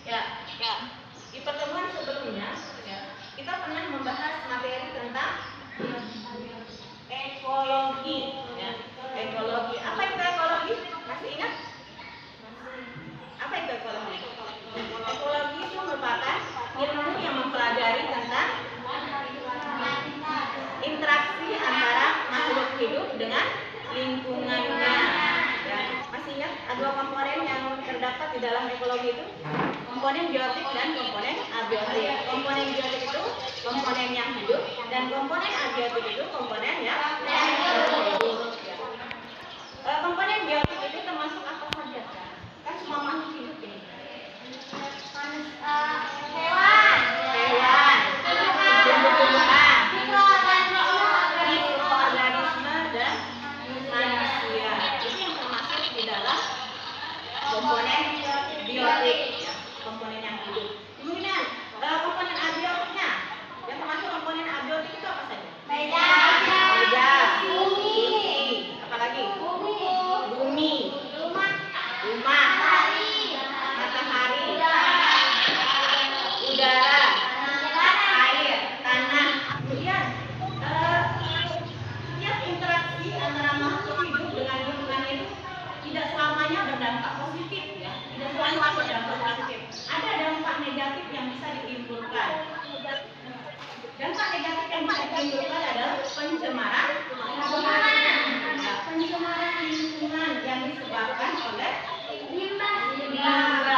Ya, di pertemuan sebelumnya kita pernah membahas materi tentang ekologi. Ekologi. Apa itu ekologi? Masih ingat? Apa itu ekologi? Ekologi itu merupakan ilmu yang mempelajari tentang interaksi antara makhluk hidup dengan lingkungannya. Masih ingat dua komponen yang terdapat di dalam ekologi itu? Komponen biotik dan komponen abiotik. Komponen biotik itu komponen yang hidup dan komponen abiotik itu komponen yang hidup. Komponen biotik itu termasuk apa saja? Kan semua makhluk hidup ini. Hewan, tumbuh-tumbuhan, mikroorganisme dan manusia. Itu yang termasuk di dalam komponen biotik, komponen yang hidup. Kemudian komponen abiotiknya, yang termasuk komponen abiotik itu apa saja? Medan, bumi, apalagi? Bumi, rumah, matahari, udara, air, tanah. Kemudian setiap interaksi antara makhluk hidup dengan lingkungannya itu tidak selamanya berdampak positif, ya. Tidak selamanya berdampak positif. Ada dampak negatif yang bisa ditimbulkan. Dampak negatif yang bisa ditimbulkan adalah pencemaran lingkungan yang disebabkan oleh limbah. Nah,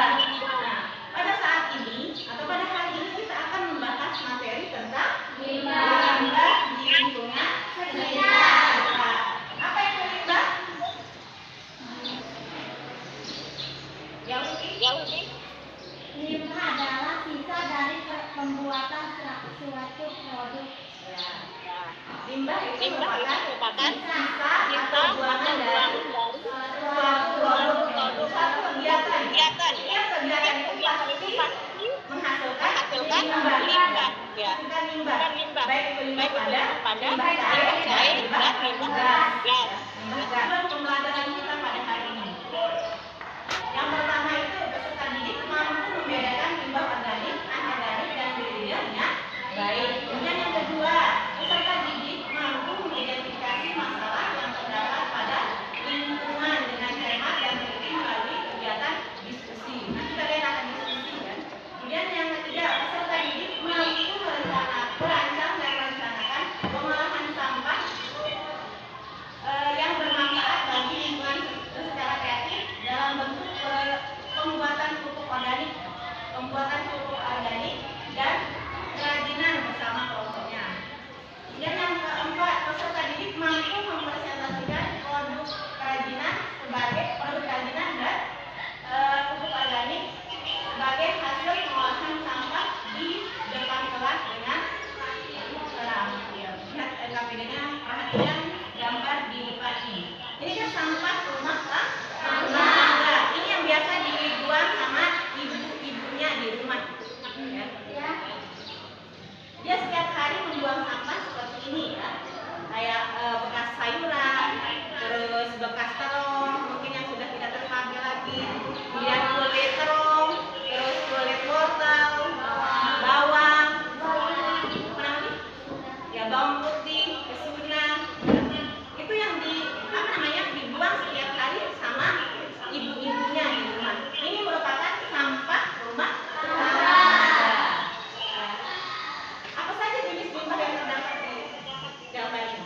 pada saat ini atau pada hari ini kita akan membahas materi tentang limbah di lingkungan sekitar. Apa itu limbah? Limbah adalah sisa dari pembuatan suatu produk. Limbah itu merupakan sisa atau buangan dari suatu produk, suatu kegiatan. Setiap kegiatan itu pasti menghasilkan limbah. Baik itu limbah padat, limbah cair, limbah gas. Tujuan pembelajaran kita pada hari ini. Yang pertama itu peserta didik mampu membedakan limbah organik, anorganik dan berbedanya baik. Kemudian yang kedua, peserta didik mampu mengidentifikasi masalah yang terdapat pada lingkungan dengan cermat dan teliti melalui kegiatan diskusi. Nanti kalian akan diskusi, kan? Kemudian yang ketiga, peserta didik mampu merancang dan merencanakan pengolahan sampah yang bermanfaat bagi lingkungan secara kreatif dalam bentuk pembuatan pupuk organik dan kerajinan bersama kelompoknya. Dan yang keempat, peserta didik mampu mempresentasikan produk kerajinan dan pupuk organik sebagai hasil pengolahan sampah di depan kelas dengan terang. Lihat LKPD-nya, perhatikan gambar di depan ini. Ini kan sampah rumah tangga. Ini yang biasa dibuang sama ibu-ibunya di rumah. Ya. Dia setiap hari membuang sampah seperti ini, ya. Kayak bekas sayuran, terus bekas terong, mungkin yang sudah tidak terpakai lagi. Kemudian kulit terong, terus kulit wortel, bawang, apa namanya? Ya, bawang putih, kesudah. Itu yang dibuang setiap hari sama ibu-ibunya di rumah. Ini merupakan sampah rumah tangga. Apa saja jenis limbah yang terdapat di gambar ini?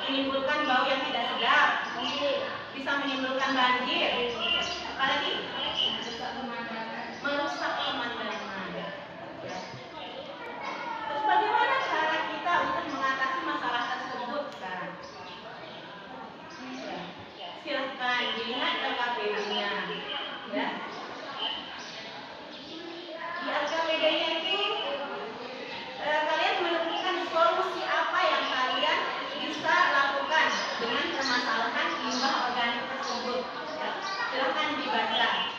menimbulkan bau yang tidak sedap, bisa menimbulkan banjir, apalagi merusak pemandangan. Ya. Terus bagaimana cara kita untuk mengatasi masalah tersebut sekarang? Ya. Silahkan dilihat LKPD-nya, ya. Di LKPD-nya itu kalian menentukan solusi apa yang kalian bisa lakukan dengan permasalahan limbah organik tersebut. Ya. Silahkan dibaca.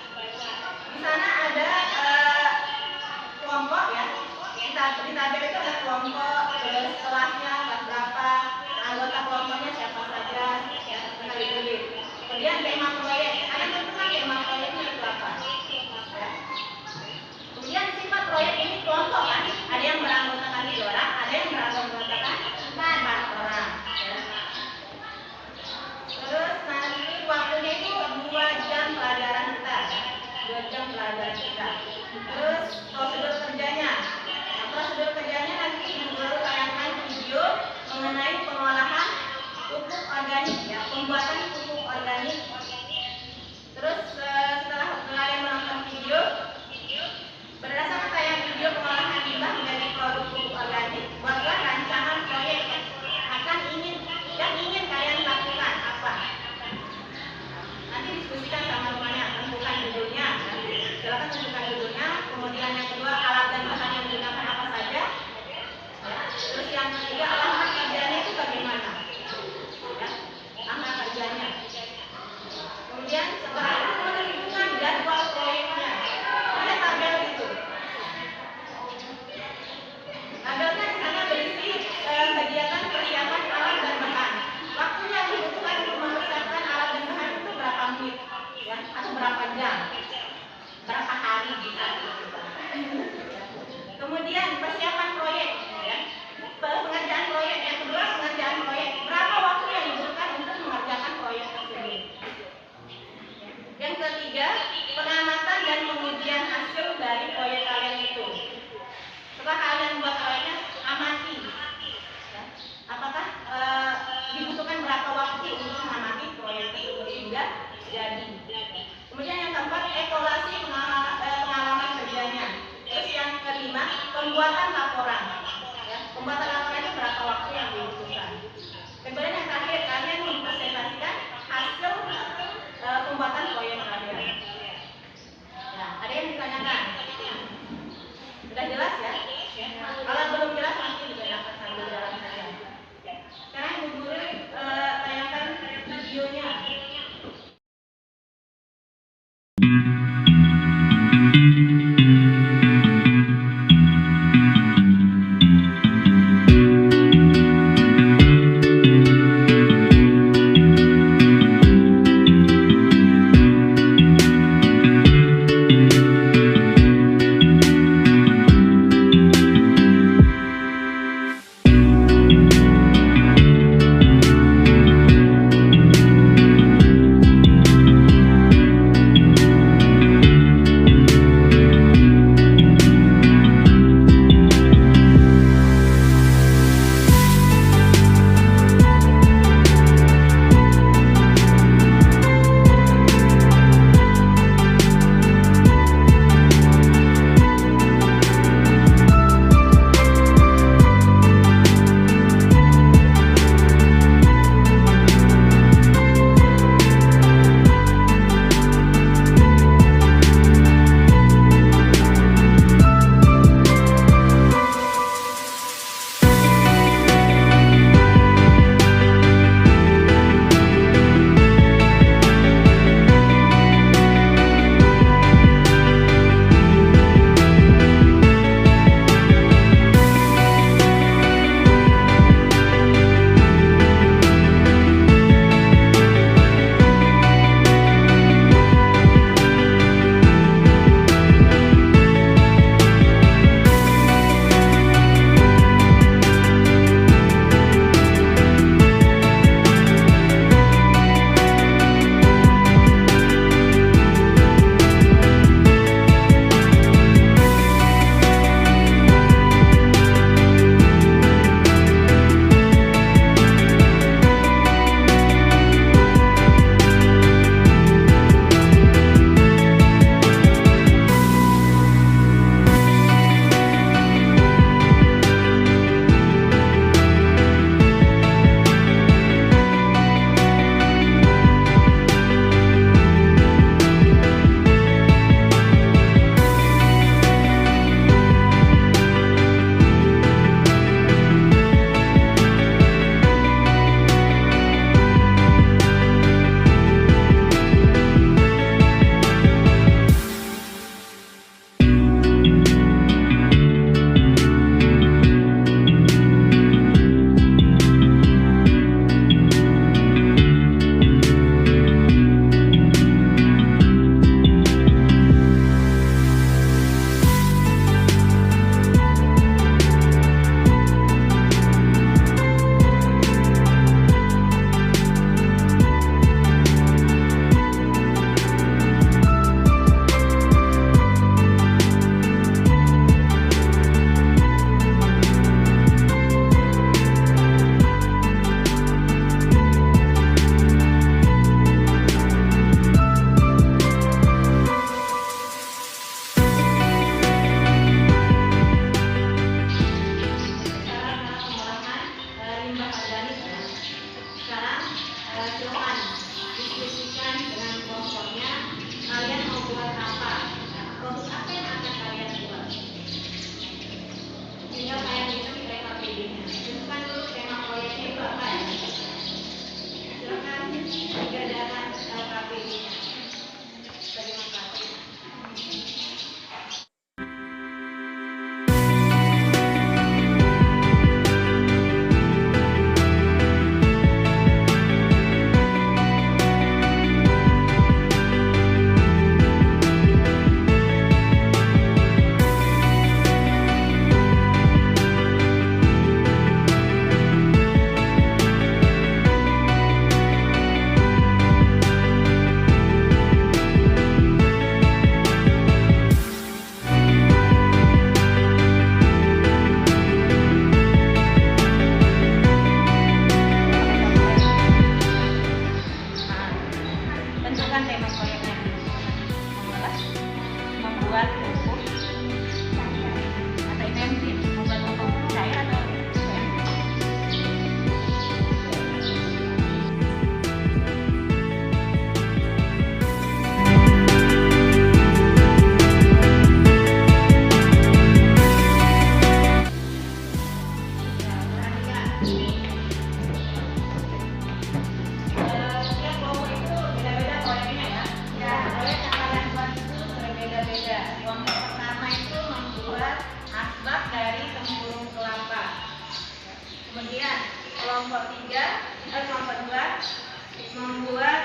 Kelompok 2 membuat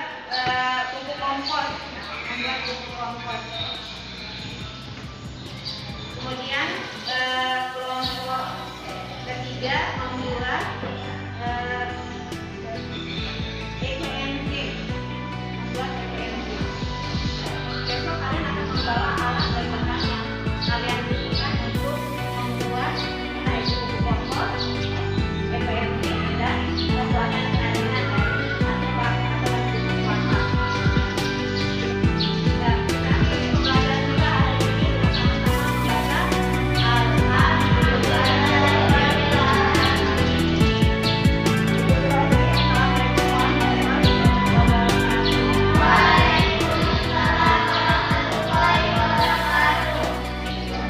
pupuk kompos. Kemudian kelompok ketiga membuat EPNG. Besok kalian akan membawa alat dan bahan yang kalian butuhkan untuk membuat pupuk kompos, EPNG, dan pembuatan kerajinan dari atau pupuk warna. Dan kita ini pembelajaran kita hari ini sama-sama membaca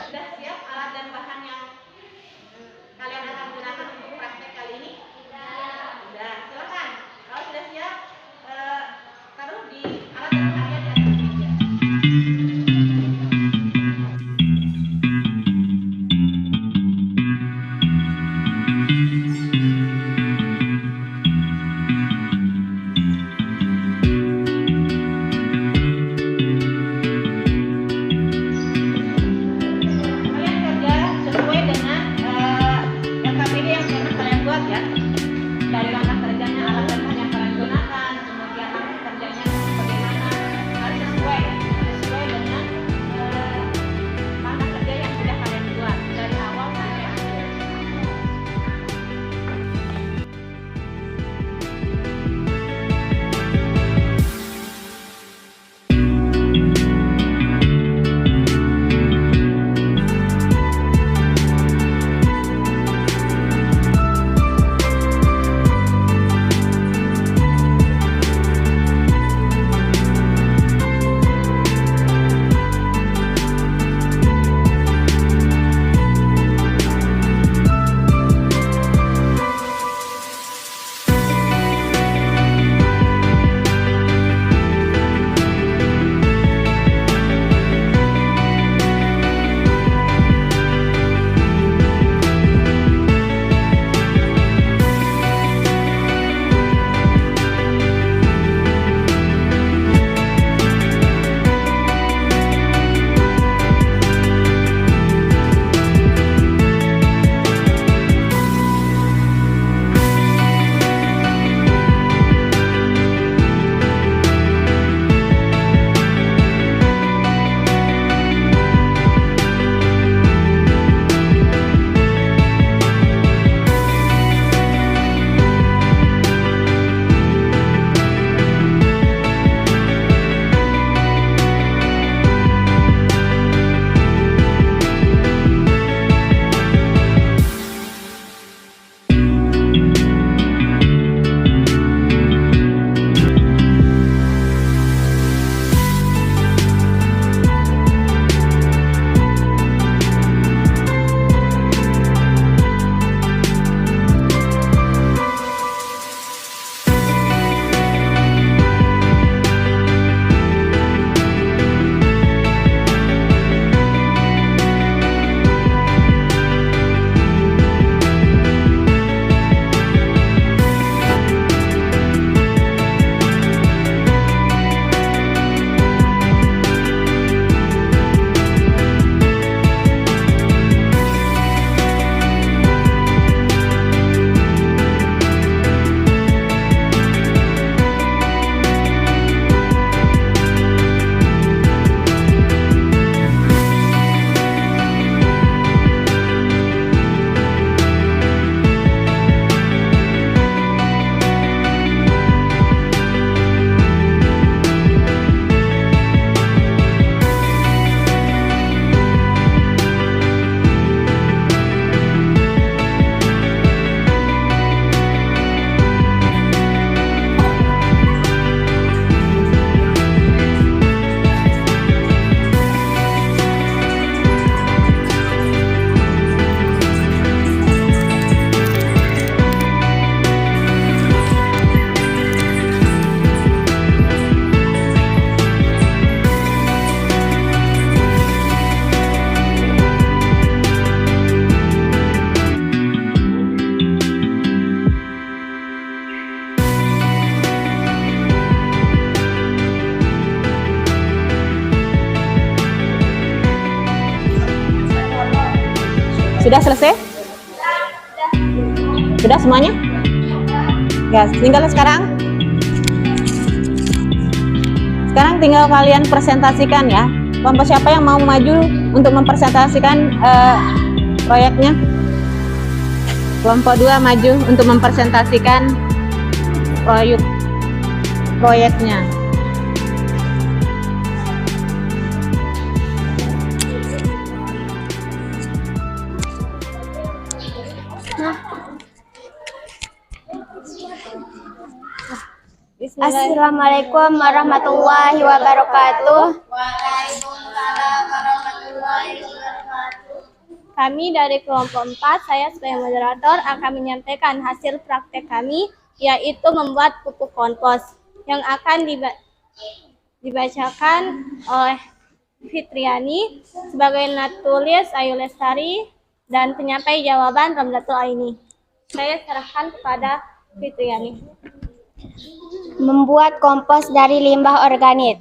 Sudah siap alat dan bahan yang kalian akan gunakan untuk praktek kali ini? Sudah, silakan. Kalau sudah siap, taruh di alat dan bahannya di atas meja. Kalian kerja sesuai dengan LKPD yang pernah kalian buat ya. Dari langkah kerjanya, alat dan bahan yang kalian gunakan, kemudian langkah kerjanya bagaimana, harus sesuai dengan langkah kerja yang sudah kalian buat dari awal sampai akhir. Sudah selesai? Sudah semuanya? Ya, tinggal sekarang tinggal kalian presentasikan ya. Kelompok siapa yang mau maju untuk mempresentasikan proyeknya? Kelompok 2 maju untuk mempresentasikan proyeknya. Assalamualaikum warahmatullahi wabarakatuh. Waalaikumsalam warahmatullahi wabarakatuh. Kami dari kelompok 4, saya sebagai moderator akan menyampaikan hasil praktek kami, yaitu membuat pupuk kompos yang akan dibacakan oleh Fitriani sebagai natulis Ayu Lestari dan penyampai jawaban Ramlatul Aini. Saya serahkan kepada Fitriani. Membuat kompos dari limbah organik.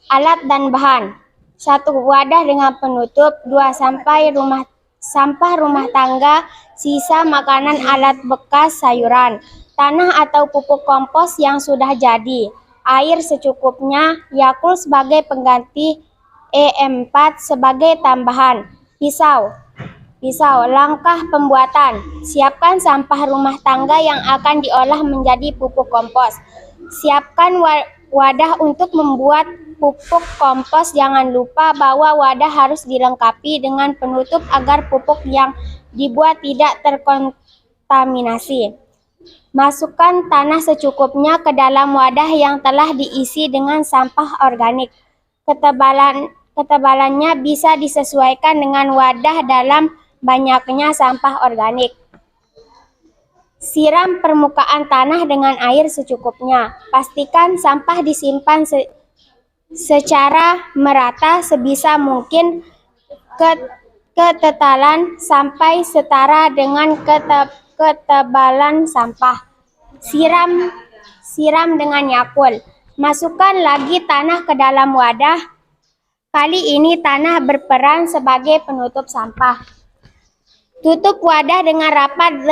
Alat dan bahan: 1 wadah dengan penutup, 2 sampah rumah tangga, sisa makanan, alat bekas sayuran, tanah atau pupuk kompos yang sudah jadi, air secukupnya, Yakult sebagai pengganti, E4 sebagai tambahan, pisau. Langkah pembuatan: siapkan sampah rumah tangga yang akan diolah menjadi pupuk kompos. Siapkan wadah untuk membuat pupuk kompos. Jangan lupa bahwa wadah harus dilengkapi dengan penutup agar pupuk yang dibuat tidak terkontaminasi. Masukkan tanah secukupnya ke dalam wadah yang telah diisi dengan sampah organik. Ketebalannya bisa disesuaikan dengan wadah dalam banyaknya sampah organik. Siram permukaan tanah dengan air secukupnya. Pastikan sampah disimpan secara merata sebisa mungkin. Ketetalan sampai setara dengan ketebalan sampah. Siram dengan Yakult. Masukkan lagi tanah ke dalam wadah. Kali ini tanah berperan sebagai penutup sampah. Tutup wadah dengan rapat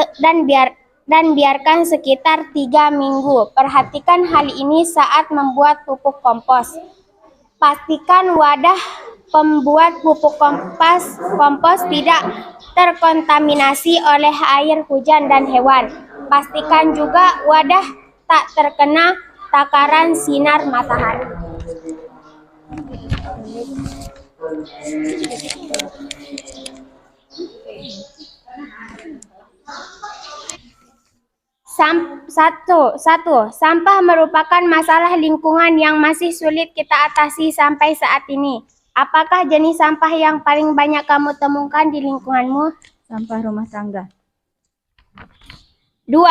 dan biarkan sekitar 3 minggu. Perhatikan hal ini saat membuat pupuk kompos. Pastikan wadah pembuat pupuk kompos tidak terkontaminasi oleh air hujan dan hewan. Pastikan juga wadah tak terkena takaran sinar matahari. Satu, sampah merupakan masalah lingkungan yang masih sulit kita atasi sampai saat ini. Apakah jenis sampah yang paling banyak kamu temukan di lingkunganmu? Sampah rumah tangga. 2.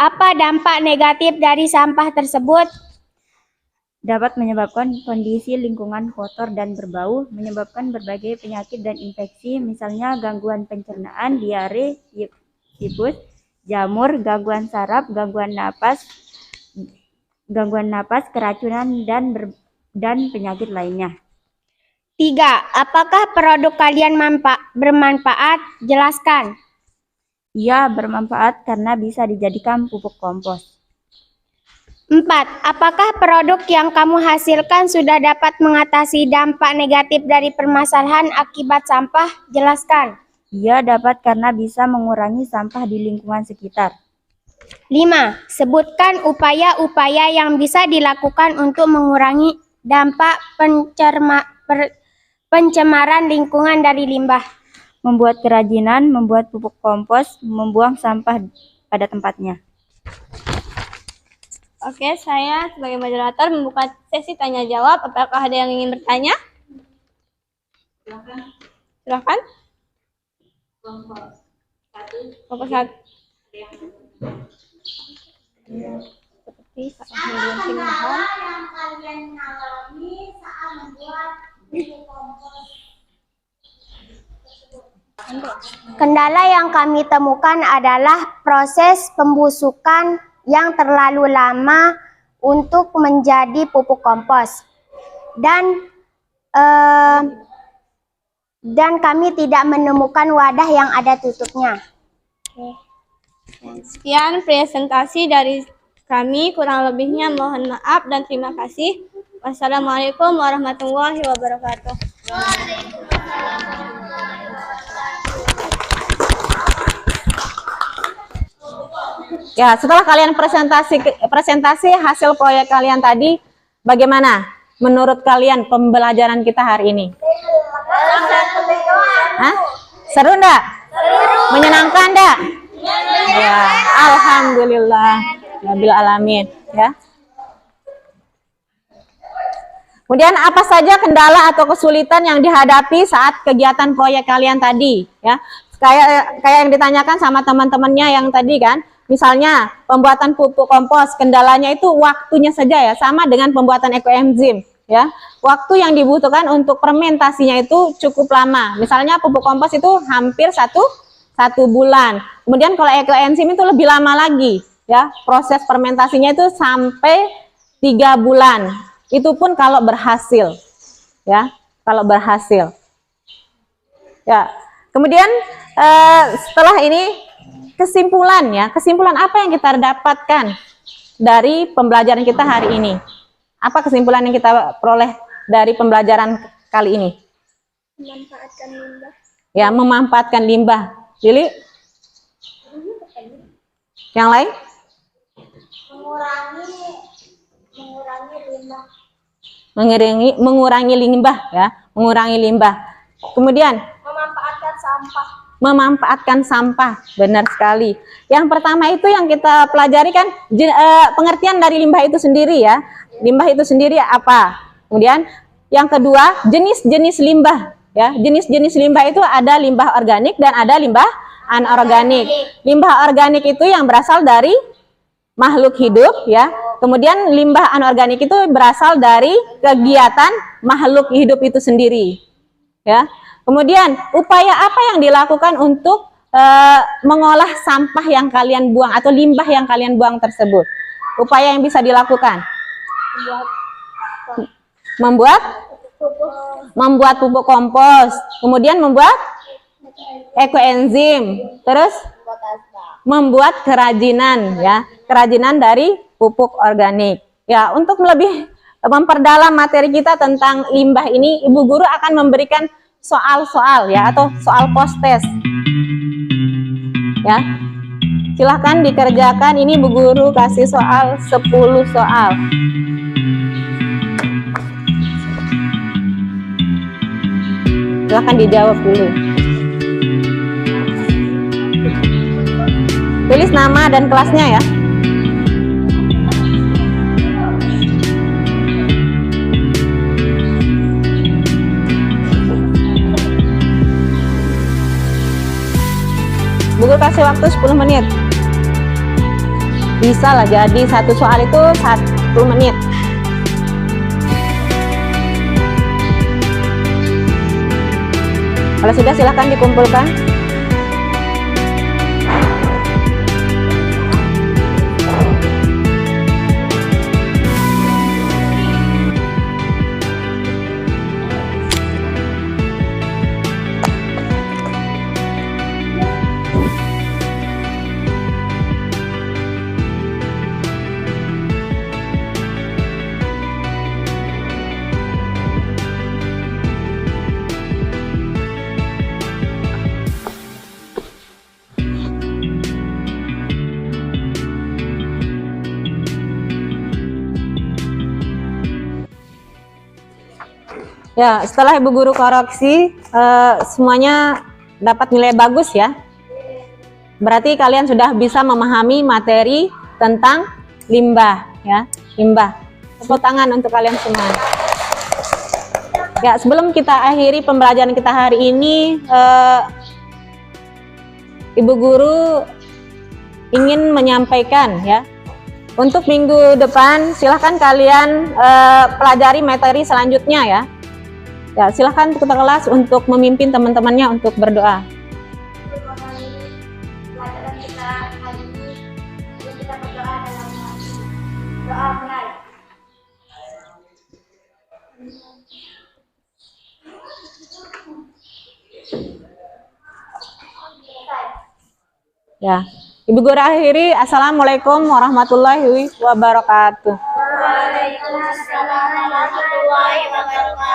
Apa dampak negatif dari sampah tersebut? Dapat menyebabkan kondisi lingkungan kotor dan berbau, menyebabkan berbagai penyakit dan infeksi, misalnya gangguan pencernaan, diare, tifus, jamur, gangguan saraf, gangguan napas, keracunan, dan penyakit lainnya. 3. Apakah produk kalian bermanfaat? Jelaskan. Ia bermanfaat karena bisa dijadikan pupuk kompos. 4. Apakah produk yang kamu hasilkan sudah dapat mengatasi dampak negatif dari permasalahan akibat sampah? Jelaskan. Ia dapat karena bisa mengurangi sampah di lingkungan sekitar. 5. Sebutkan upaya-upaya yang bisa dilakukan untuk mengurangi dampak pencemaran lingkungan dari limbah. Membuat kerajinan, membuat pupuk kompos, membuang sampah pada tempatnya. Oke, saya sebagai moderator membuka sesi tanya jawab. Apakah ada yang ingin bertanya? Silakan. Kelompok 1. Seperti saat medium pilihan. Yang kalian alami saat membuat pupuk kompos. Kendala yang kami temukan adalah proses pembusukan yang terlalu lama untuk menjadi pupuk kompos dan kami tidak menemukan wadah yang ada tutupnya. Sekian presentasi dari kami, kurang lebihnya mohon maaf dan terima kasih. Wassalamualaikum warahmatullahi wabarakatuh. Ya, setelah kalian presentasi hasil proyek kalian tadi, bagaimana menurut kalian pembelajaran kita hari ini? Hah? Seru enggak? Menyenangkan enggak? Ya, alhamdulillah. Rabbil alamin, ya. Kemudian apa saja kendala atau kesulitan yang dihadapi saat kegiatan proyek kalian tadi, ya? Kayak yang ditanyakan sama teman-temannya yang tadi kan, misalnya pembuatan pupuk kompos, kendalanya itu waktunya saja ya, sama dengan pembuatan ekoenzim, ya. Waktu yang dibutuhkan untuk fermentasinya itu cukup lama. Misalnya pupuk kompos itu hampir satu bulan. Kemudian kalau ekoenzim itu lebih lama lagi, ya. Proses fermentasinya itu sampai 3 bulan. Itu pun kalau berhasil, ya, kalau berhasil. Ya, kemudian setelah ini kesimpulan apa yang kita dapatkan dari pembelajaran kita hari ini? Apa kesimpulan yang kita peroleh dari pembelajaran kali ini? Memanfaatkan limbah. Ya, memanfaatkan limbah. Lili? Yang lain? Mengurangi limbah, ya, mengurangi limbah. Kemudian memanfaatkan sampah, benar sekali. Yang pertama itu yang kita pelajari kan pengertian dari limbah itu sendiri, ya. Limbah itu sendiri apa? Kemudian yang kedua, jenis-jenis limbah, ya. Jenis-jenis limbah itu ada limbah organik dan ada limbah anorganik. Limbah organik itu yang berasal dari makhluk hidup, ya. Kemudian limbah anorganik itu berasal dari kegiatan makhluk hidup itu sendiri, ya. Kemudian upaya apa yang dilakukan untuk mengolah sampah yang kalian buang atau limbah yang kalian buang tersebut? Upaya yang bisa dilakukan? Membuat pupuk kompos, kemudian membuat ekoenzim, terus membuat kerajinan, ya, kerajinan dari pupuk organik. Ya, untuk lebih memperdalam materi kita tentang limbah ini, Ibu Guru akan memberikan soal-soal, ya, atau soal post test. Ya. Silahkan dikerjakan, ini Bu Guru kasih soal 10 soal. Silahkan dijawab dulu. Tulis nama dan kelasnya, ya. Bu Guru kasih waktu 10 menit. Bisa lah, jadi satu soal itu 1 menit. Kalau sudah silahkan dikumpulkan. Ya, setelah Ibu Guru koreksi, semuanya dapat nilai bagus, ya. Berarti kalian sudah bisa memahami materi tentang limbah, ya, limbah. Tepuk tangan untuk kalian semua. Ya, sebelum kita akhiri pembelajaran kita hari ini, Ibu Guru ingin menyampaikan, ya, untuk minggu depan silahkan kalian pelajari materi selanjutnya, ya. Ya, silahkan ketua kelas untuk memimpin teman-temannya untuk berdoa. Pelajaran kita hari ini, kita berdoa dalam doa mulai. Ya. Ibu Guru akhiri, Assalamualaikum warahmatullahi wabarakatuh. Waalaikumsalam warahmatullahi wabarakatuh.